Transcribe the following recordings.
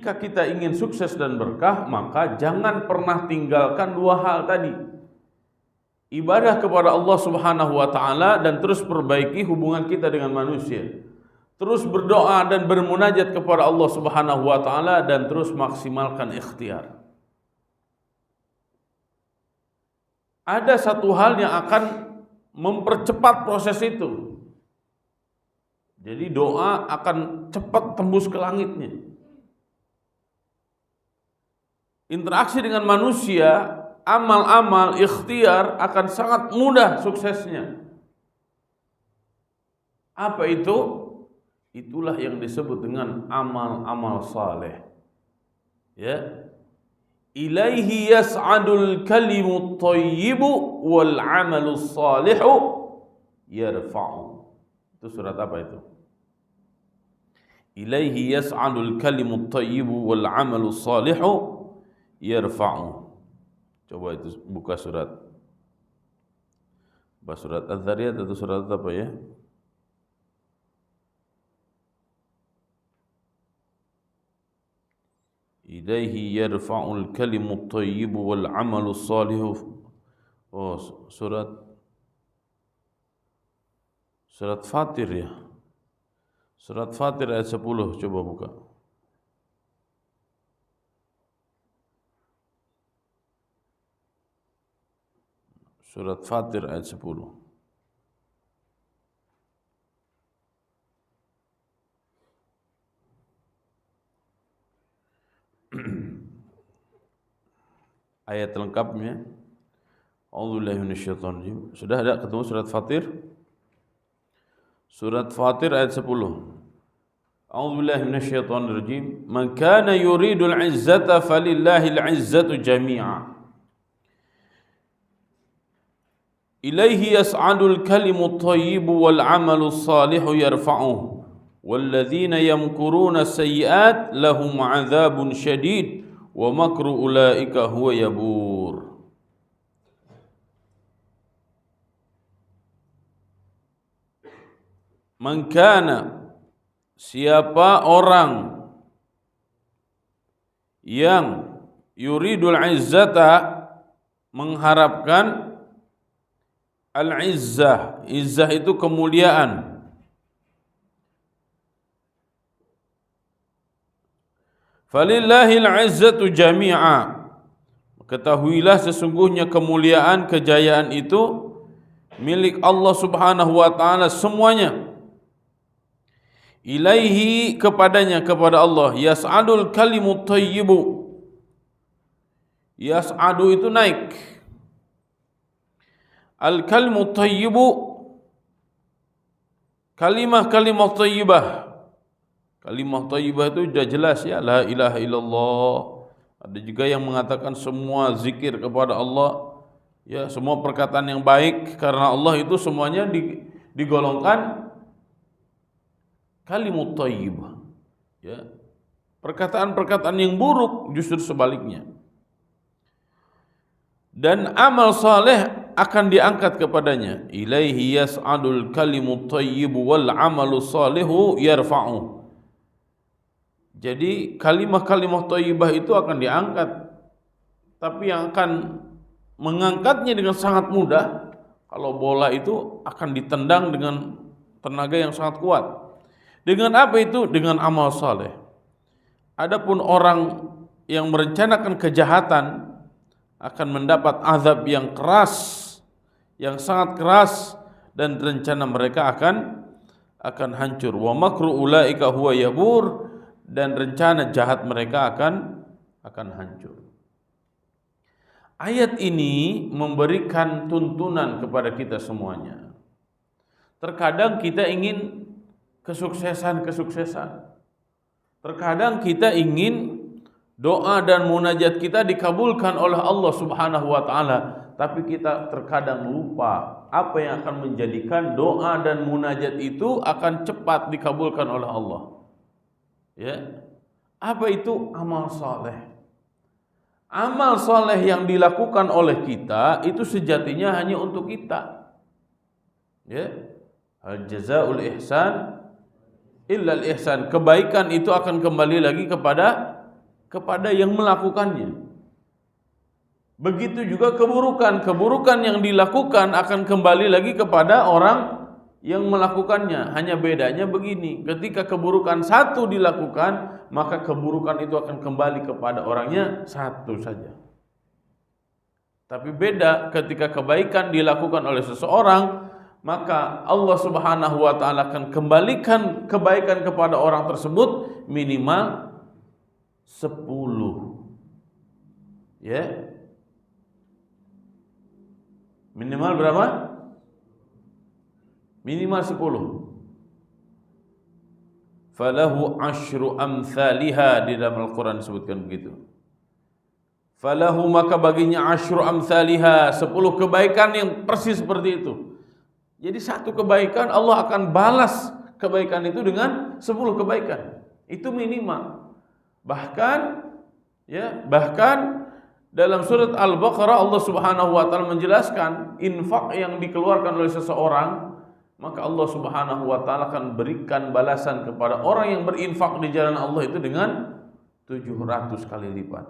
Jika kita ingin sukses dan berkah, maka jangan pernah tinggalkan dua hal tadi. Ibadah kepada Allah Subhanahu wa taala dan terus perbaiki hubungan kita dengan manusia. Terus berdoa dan bermunajat kepada Allah Subhanahu wa taala dan terus maksimalkan ikhtiar. Ada satu hal yang akan mempercepat proses itu. Jadi doa akan cepat tembus ke langitnya. Interaksi dengan manusia, amal-amal, ikhtiar akan sangat mudah suksesnya. Apa itu? Itulah yang disebut dengan amal-amal saleh. Ya. Ilaihi yas'adul kalimut thayyibu wal 'amalus salihu yarfa'u. Itu surat apa itu? Ilaihi yas'adul kalimut thayyibu wal 'amalus salihu yarfa'u. Coba itu buka surat. Surat Az-Zariyat atau surat apa ya? Ilaihi yarfa'ul kalimut thayyibu wal 'amalus salihu. Oh, surat Fatir ya. Surat Fatir ayat 10, coba buka. Surat Fatir ayat 10. Ayat lengkapnya. A'udzubillahi minasyaitonir rajim. Sudah ada ketemu surat Fatir? Surat Fatir ayat 10. A'udzubillahi minasyaitonir rajim. Man kana yuridul 'izzata falillahil 'izzatu jami'a. Ilaihi yas'adul kalimut thayyibu wal 'amalus salihu yarfa'uhu. Walladzina yamkuruna sayyi'at lahum 'adzabun syadid wa makru ulaika huwa yabur. Man kana, siapa orang yang yuridul izzata, mengharapkan al-izzah. Izzah itu kemuliaan. Falillahil izzatu jami'a. Ketahuilah sesungguhnya kemuliaan, kejayaan itu milik Allah Subhanahu wa taala semuanya. Ilaihi, kepadanya, kepada Allah, yas'adul kalimut thayyibu. Yas'adu itu naik. Al kalimut thayyibu, kalimah-kalimah thayyibah. Kalimah thayyibah itu sudah jelas ya, la ilaha illallah. Ada juga yang mengatakan semua zikir kepada Allah, ya, semua perkataan yang baik karena Allah itu semuanya digolongkan kalimut thayyibah. Ya. Perkataan-perkataan yang buruk justru sebaliknya. Dan amal saleh akan diangkat kepadanya. Ilaihi yas'adul kalimut thayyibu wal 'amalus salihu yarfa'u. Jadi kalimah-kalimah thayyibah itu akan diangkat. Tapi yang akan mengangkatnya dengan sangat mudah, kalau bola itu akan ditendang dengan tenaga yang sangat kuat. Dengan apa itu? Dengan amal saleh. Adapun orang yang merencanakan kejahatan akan mendapat azab yang keras, yang sangat keras, dan rencana mereka akan hancur. Wa makru ulaika huwa yabur, dan rencana jahat mereka akan hancur. Ayat ini memberikan tuntunan kepada kita semuanya. Terkadang kita ingin kesuksesan. Terkadang kita ingin doa dan munajat kita dikabulkan oleh Allah Subhanahu wa taala, tapi kita terkadang lupa apa yang akan menjadikan doa dan munajat itu akan cepat dikabulkan oleh Allah. Ya. Apa itu? Amal saleh. Amal saleh yang dilakukan oleh kita itu sejatinya hanya untuk kita. Ya. Al jazaa'ul ihsan illa al ihsan. Kebaikan itu akan kembali lagi kepada kepada yang melakukannya. Begitu juga keburukan. Keburukan yang dilakukan akan kembali lagi kepada orang yang melakukannya. Hanya bedanya begini, ketika keburukan satu dilakukan, maka keburukan itu akan kembali kepada orangnya satu saja. Tapi beda ketika kebaikan dilakukan oleh seseorang, maka Allah Subhanahu wa taala akan kembalikan kebaikan kepada orang tersebut minimal 10. Ya. Minimal berapa? Minimal 10. Falahu asyru amthaliha, di dalam Al-Quran disebutkan begitu. Falahu, maka baginya asyru amthaliha, 10 kebaikan yang persis seperti itu. Jadi satu kebaikan Allah akan balas kebaikan itu dengan 10 kebaikan. Itu minimal. Bahkan dalam surat Al-Baqarah Allah Subhanahu wa taala menjelaskan infak yang dikeluarkan oleh seseorang, maka Allah Subhanahu wa taala akan berikan balasan kepada orang yang berinfak di jalan Allah itu dengan 700 kali lipat.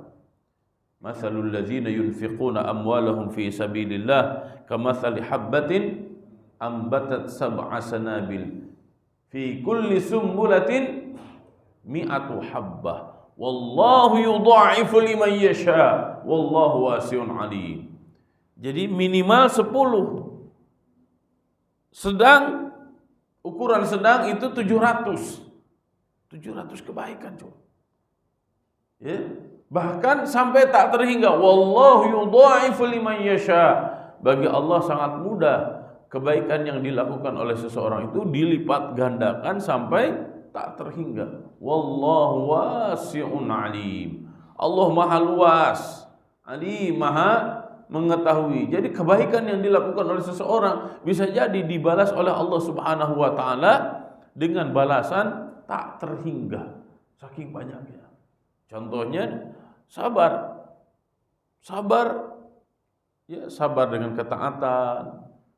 Matsalul ladzina yunfiquna amwalahum fi sabilillah kamatsali habbatin ambatat sab'a sanabil fi kulli sumbulatin mi'atu habbah wallahu yudha'ifu liman yasha wallahu wasi'un alim. Jadi minimal 10. Sedang, ukuran sedang itu 700 kebaikan, coba. Ya, bahkan sampai tak terhingga, wallahu yudha'ifu liman yasha. Bagi Allah sangat mudah kebaikan yang dilakukan oleh seseorang itu dilipat gandakan sampai tak terhingga. Wallahu wasi'un alim. Allah maha luas, alim, maha mengetahui. Jadi kebaikan yang dilakukan oleh seseorang bisa jadi dibalas oleh Allah Subhanahu wa taala dengan balasan tak terhingga, saking banyaknya. Contohnya sabar. Ya, sabar dengan ketaatan,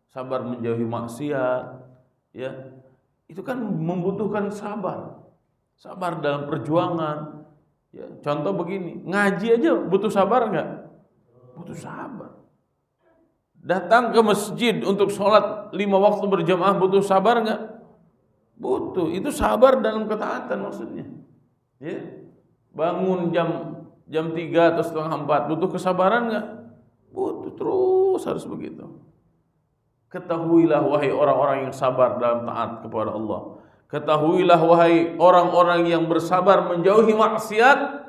sabar menjauhi maksiat, ya. Itu kan membutuhkan sabar. Sabar dalam perjuangan. Ya, contoh begini, ngaji aja butuh sabar enggak? Butuh sabar. Datang ke masjid untuk sholat 5 waktu berjamaah butuh sabar enggak? Butuh. Itu sabar dalam ketaatan maksudnya. Ya. Bangun jam 3 atau setengah 4 butuh kesabaran enggak? Butuh, terus harus begitu. Ketahuilah wahai orang-orang yang sabar dalam taat kepada Allah. Ketahuilah wahai orang-orang yang bersabar menjauhi maksiat.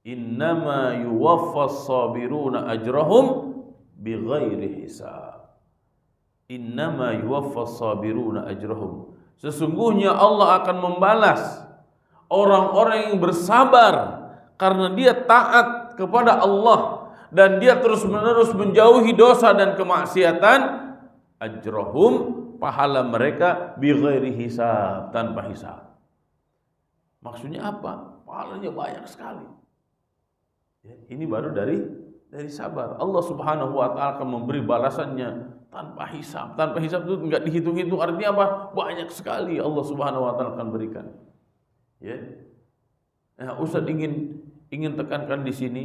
Innama yuwaffas sabiruna ajrahum bighairi hisab. Innama yuwaffas sabiruna ajrahum. Sesungguhnya Allah akan membalas orang-orang yang bersabar karena dia taat kepada Allah dan dia terus-menerus menjauhi dosa dan kemaksiatan, ajrahum, pahala mereka bighairi hisab, tanpa hisab. Maksudnya apa? Pahalanya banyak sekali. Ya, ini baru dari sabar. Allah Subhanahu wa taala akan memberi balasannya tanpa hisab. Tanpa hisab itu enggak dihitung-hitung, artinya apa? Banyak sekali Allah Subhanahu wa taala akan berikan. Ya. Nah, Ustaz ingin tekankan di sini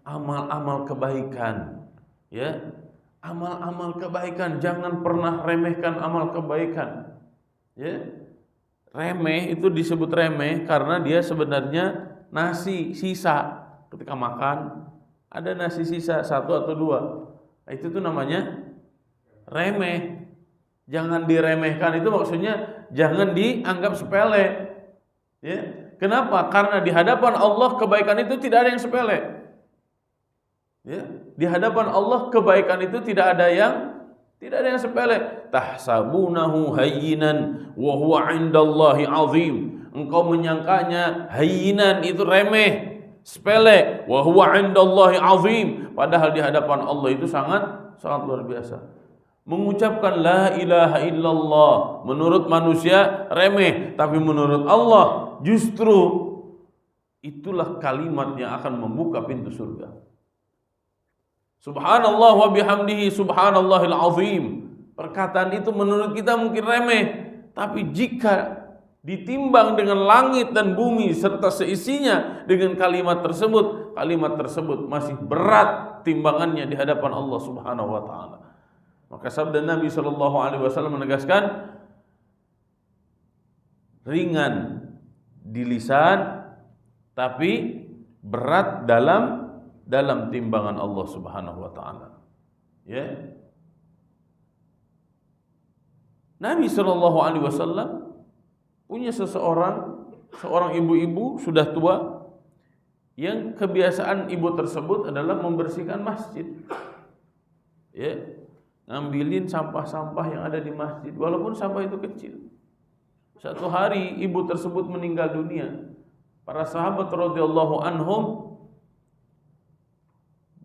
amal-amal kebaikan, ya, amal-amal kebaikan, jangan pernah remehkan amal kebaikan, ya. Remeh itu disebut remeh karena dia sebenarnya nasi sisa, ketika makan ada nasi sisa 1 atau 2, itu tuh namanya remeh. Jangan diremehkan, itu maksudnya jangan dianggap sepele, ya. Kenapa? Karena di hadapan Allah kebaikan itu tidak ada yang sepele. Ya, di hadapan Allah kebaikan itu tidak ada yang sepele. Tahsabunahu hayyinan wa huwa 'indallahi 'azim. Engkau menyangkanya hayyinan, itu remeh, sepele, wa huwa 'indallahi 'azim, padahal di hadapan Allah itu sangat luar biasa. Mengucapkan la ilaha illallah menurut manusia remeh, tapi menurut Allah justru itulah kalimat yang akan membuka pintu surga. Subhanallah wa bihamdihi subhanallahil azim. Perkataan itu menurut kita mungkin remeh, tapi jika ditimbang dengan langit dan bumi serta seisinya dengan kalimat tersebut masih berat timbangannya di hadapan Allah Subhanahu wa taala. Maka sabda Nabi sallallahu alaihi wasallam menegaskan, ringan di lisan tapi berat dalam timbangan Allah Subhanahu wa taala. Ya. Nabi sallallahu alaihi wasallam punya seorang ibu-ibu sudah tua yang kebiasaan ibu tersebut adalah membersihkan masjid. Ya. Ngambilin sampah-sampah yang ada di masjid walaupun sampah itu kecil. Satu hari ibu tersebut meninggal dunia. Para sahabat radhiyallahu anhum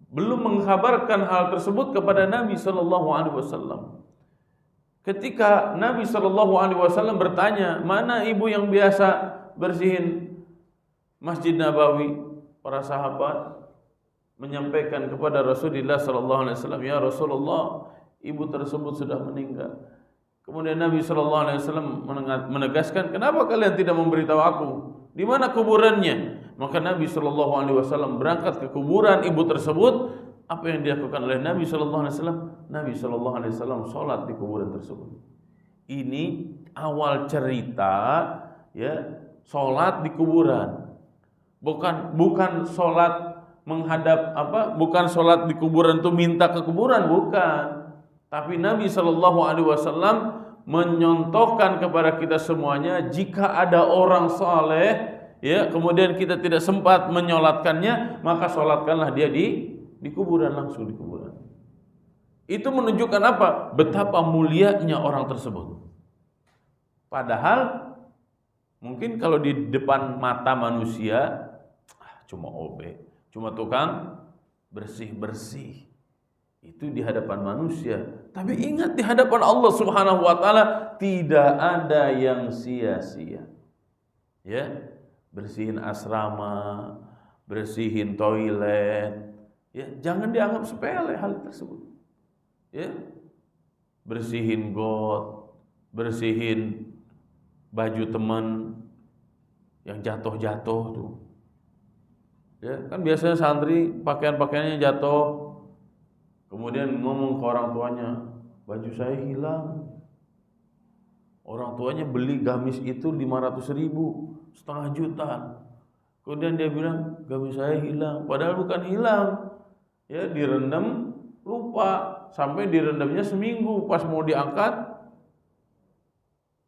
belum mengkhabarkan hal tersebut kepada Nabi sallallahu alaihi wasallam. Ketika Nabi sallallahu alaihi wasallam bertanya, "Mana ibu yang biasa bersihin Masjid Nabawi?" Para sahabat menyampaikan kepada Rasulullah sallallahu alaihi wasallam, "Ya Rasulullah, ibu tersebut sudah meninggal." Kemudian Nabi sallallahu alaihi wasallam menegaskan, "Kenapa kalian tidak memberitahu aku? Di mana kuburannya?" Maka Nabi sallallahu alaihi wasallam berangkat ke kuburan ibu tersebut. Apa yang dilakukan oleh Nabi sallallahu alaihi wasallam? Nabi sallallahu alaihi wasallam salat di kuburan tersebut. Ini awal cerita, ya, salat di kuburan. Bukan salat menghadap bukan salat di kuburan itu minta ke kuburan, bukan. Tapi Nabi sallallahu alaihi wasallam menyontohkan kepada kita semuanya, jika ada orang saleh, ya, kemudian kita tidak sempat menyolatkannya, maka solatkanlah dia di kuburan, langsung di kuburan. Itu menunjukkan apa? Betapa mulianya orang tersebut. Padahal mungkin kalau di depan mata manusia cuma cuma tukang bersih-bersih. Itu di hadapan manusia. Tapi ingat, di hadapan Allah Subhanahu wa taala tidak ada yang sia-sia. Ya, bersihin asrama, bersihin toilet, ya, jangan dianggap sepele hal tersebut. Ya. Bersihin got, bersihin baju teman yang jatuh-jatuh tuh. Ya, kan biasanya santri pakaian-pakaiannya jatuh. Kemudian ngomong ke orang tuanya, "Baju saya hilang." Orang tuanya beli gamis itu 500.000, setengah juta. Kemudian dia bilang, "Gamis saya hilang." Padahal bukan hilang. Ya, direndam, lupa. Sampai direndamnya seminggu, pas mau diangkat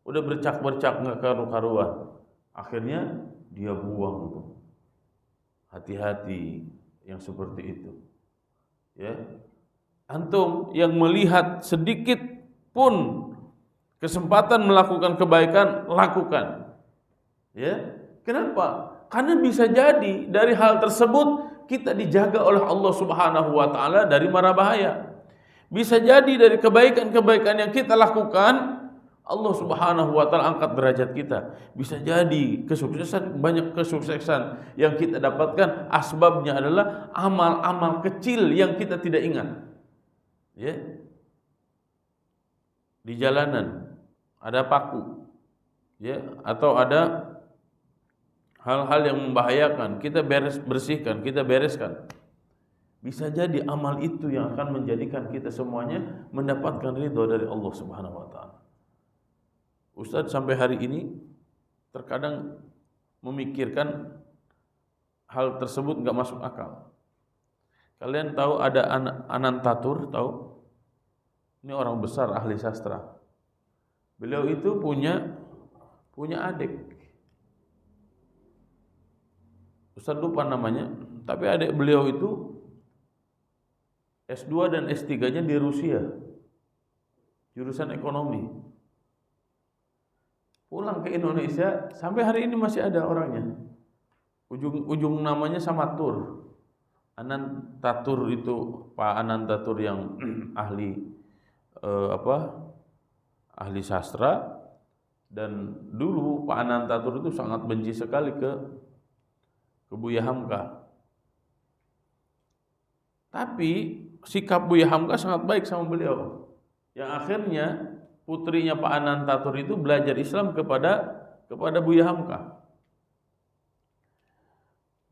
udah bercak-bercak nggak karu-karuan. Akhirnya dia buang itu. Hati-hati yang seperti itu. Ya. Antum yang melihat sedikit pun kesempatan melakukan kebaikan, lakukan. Ya. Kenapa? Karena bisa jadi dari hal tersebut kita dijaga oleh Allah Subhanahu wa taala dari mara bahaya. Bisa jadi dari kebaikan-kebaikan yang kita lakukan, Allah Subhanahu wa taala angkat derajat kita. Bisa jadi banyak kesuksesan yang kita dapatkan asbabnya adalah amal-amal kecil yang kita tidak ingat. Ya. Di jalanan ada paku. Ya, atau ada hal-hal yang membahayakan, kita bersihkan, kita bereskan. Bisa jadi amal itu yang akan menjadikan kita semuanya mendapatkan ridho dari Allah Subhanahu wa taala. Ustadz sampai hari ini terkadang memikirkan hal tersebut enggak masuk akal. Kalian tahu ada Anantatur, tahu? Ini orang besar ahli sastra. Beliau itu punya adik. Ustadz lupa namanya, tapi adik beliau itu S2 dan S3-nya di Rusia, jurusan ekonomi. Pulang ke Indonesia, sampai hari ini masih ada orangnya. Ujung namanya sama Tur. Anantatur itu Pak Anantatur yang ahli ahli sastra, dan dulu Pak Anantatur itu sangat benci sekali ke Buya Hamka. Tapi sikap Buya Hamka sangat baik sama beliau. Yang akhirnya putrinya Pak Anantatur itu belajar Islam kepada kepada Buya Hamka.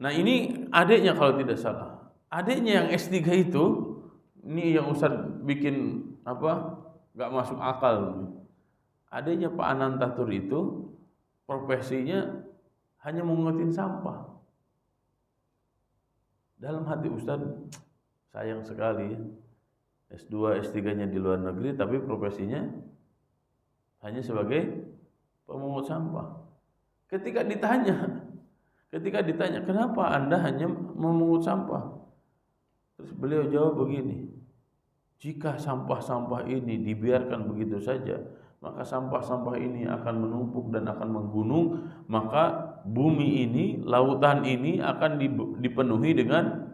Nah ini adiknya kalau tidak salah. Adiknya yang S3 itu, ini yang Ustaz bikin gak masuk akal. Adiknya Pak Anantatur itu profesinya hanya mengutin sampah. Dalam hati Ustaz, sayang sekali ya. S2, S3-nya di luar negeri, tapi profesinya hanya sebagai pemungut sampah. Ketika ditanya, kenapa Anda hanya memungut sampah? Terus beliau jawab begini, jika sampah-sampah ini dibiarkan begitu saja, maka sampah-sampah ini akan menumpuk dan akan menggunung, maka bumi ini, lautan ini akan dipenuhi dengan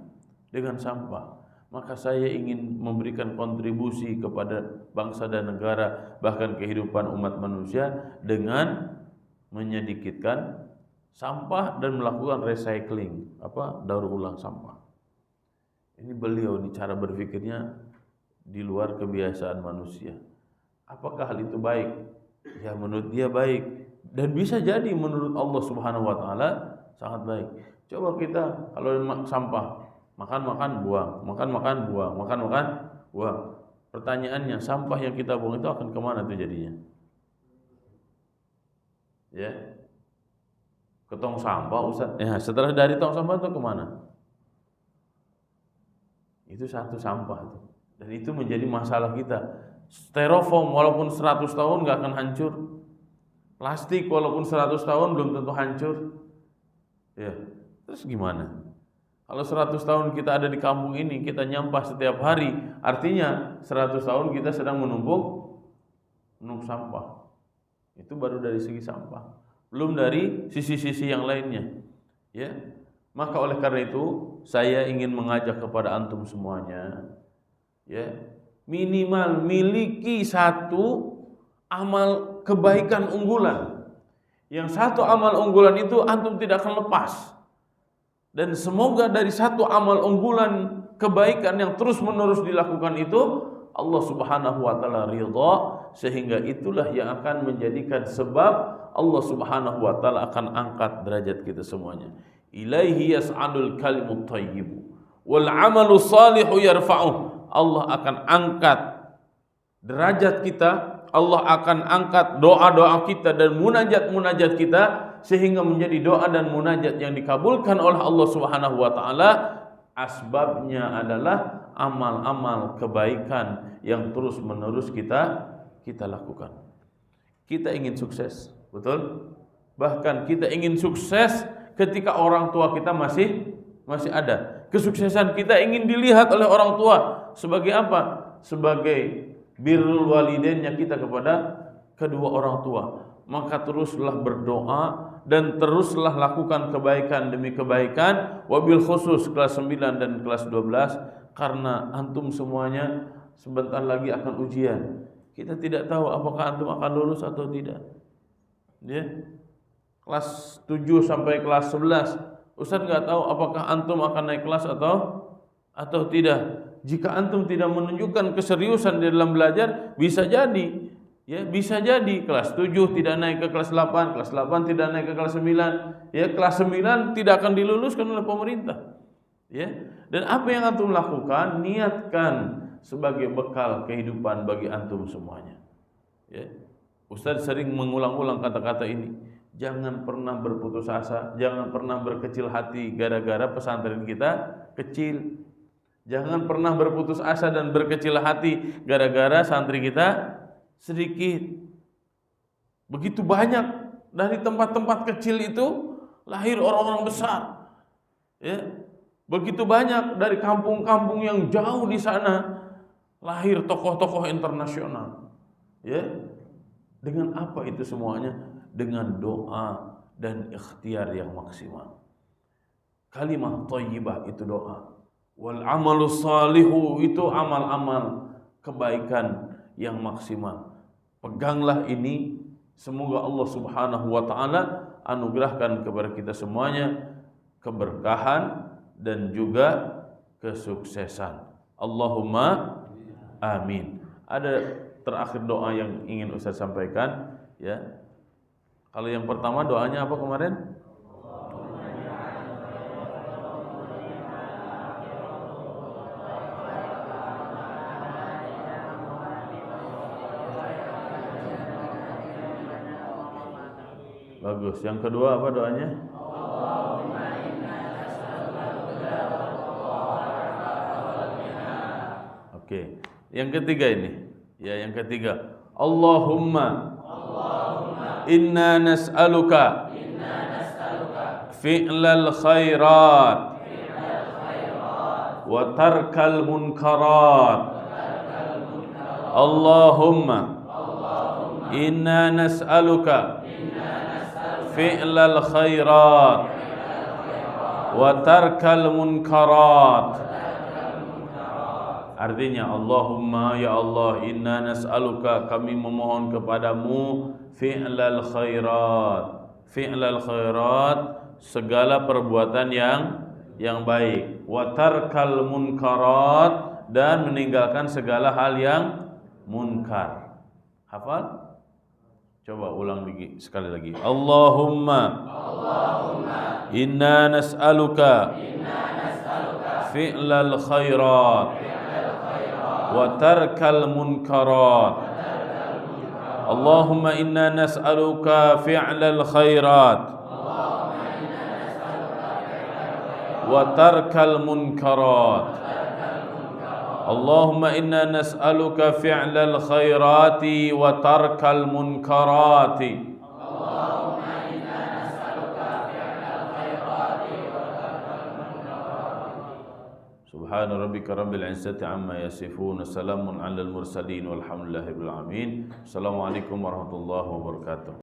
sampah. Maka saya ingin memberikan kontribusi kepada bangsa dan negara, bahkan kehidupan umat manusia dengan menyedikitkan sampah dan melakukan recycling, daur ulang sampah. Ini beliau, ini cara berpikirnya di luar kebiasaan manusia. Apakah hal itu baik? Ya menurut dia baik, dan bisa jadi menurut Allah Subhanahu wa taala sangat baik. Coba kita kalau sampah, makan buang, makan buang. Pertanyaannya, sampah yang kita buang itu akan kemana tuh jadinya? Ya, ke tong sampah Ustaz. Ya, setelah dari tong sampah itu kemana? Itu satu sampah tuh. Dan itu menjadi masalah kita. Styrofoam walaupun 100 tahun gak akan hancur. Plastik walaupun 100 tahun belum tentu hancur. Ya, terus gimana? Kalau 100 tahun kita ada di kampung ini, kita nyampah setiap hari, artinya 100 tahun kita sedang menumpuk sampah. Itu baru dari segi sampah, belum dari sisi-sisi yang lainnya. Ya, maka oleh karena itu saya ingin mengajak kepada antum semuanya, ya, minimal miliki satu amal kebaikan unggulan. Yang satu amal unggulan itu antum tidak akan lepas. Dan semoga dari satu amal unggulan kebaikan yang terus-menerus dilakukan itu Allah Subhanahu wa taala ridha, sehingga itulah yang akan menjadikan sebab Allah Subhanahu wa taala akan angkat derajat kita semuanya. Ilaihi yas'adul kalimut thayyib wal 'amalu shalihu yarfa'uh. Allah akan angkat derajat kita, Allah akan angkat doa-doa kita dan munajat-munajat kita, sehingga menjadi doa dan munajat yang dikabulkan oleh Allah Subhanahu wa taala. Asbabnya adalah amal-amal kebaikan yang terus-menerus kita lakukan. Kita ingin sukses, betul? Bahkan kita ingin sukses ketika orang tua kita masih ada. Kesuksesan kita ingin dilihat oleh orang tua sebagai apa? Sebagai birrul walidainnya kita kepada kedua orang tua. Maka teruslah berdoa dan teruslah lakukan kebaikan demi kebaikan, wabil khusus kelas 9 dan kelas 12, karena antum semuanya sebentar lagi akan ujian. Kita tidak tahu apakah antum akan lulus atau tidak. Ya. Kelas 7 sampai kelas 11, Ustaz enggak tahu apakah antum akan naik kelas atau tidak. Jika antum tidak menunjukkan keseriusan di dalam belajar, bisa jadi, ya, bisa jadi kelas 7 tidak naik ke kelas 8, kelas 8 tidak naik ke kelas 9, ya, kelas 9 tidak akan diluluskan oleh pemerintah. Ya. Dan apa yang antum lakukan, niatkan sebagai bekal kehidupan bagi antum semuanya. Ya. Ustaz sering mengulang-ulang kata-kata ini. Jangan pernah berputus asa, jangan pernah berkecil hati gara-gara pesantren kita kecil. Jangan pernah berputus asa dan berkecil hati gara-gara santri kita sedikit. Begitu banyak dari tempat-tempat kecil itu lahir orang-orang besar. Ya. Begitu banyak dari kampung-kampung yang jauh di sana lahir tokoh-tokoh internasional. Ya. Dengan apa itu semuanya? Dengan doa dan ikhtiar yang maksimal. Kalimah thayyibah itu doa. Wal amalu salihu itu amal-amal kebaikan yang maksimal. Peganglah ini, semoga Allah Subhanahu wa taala anugerahkan kepada kita semuanya keberkahan dan juga kesuksesan. Allahumma amin. Ada terakhir doa yang ingin Ustaz sampaikan, ya. Kalau yang pertama doanya apa kemarin? Bagus. Yang kedua apa doanya? Oke. Yang ketiga ini. Ya, yang ketiga. Allahumma inna nas'aluka fi'lal khairat wa tarkal munkarat. Allahumma inna nas'aluka fi'lal khairat wa tarkal munkarat. Artinya, Allahumma, ya Allah, inna nas'aluka, kami memohon kepadamu fi'lal khairat, segala perbuatan yang baik, wa tarkal munkarat, dan meninggalkan segala hal yang munkar. Hafal? Coba ulang sekali lagi. Allahumma inna nas'aluka fi'lal khairat wa tarkal munkarat. Allahumma inna nas'aluka fi'lal khairat wa tarkal munkarat. Allahumma inna nas'aluka fi'lal khairati wa tarkal munkarati. Subhana rabbika rabbil izzati amma yasifun, salamun alal mursalin, walhamdulillahi rabbil alamin. Assalamualaikum warahmatullahi wabarakatuh.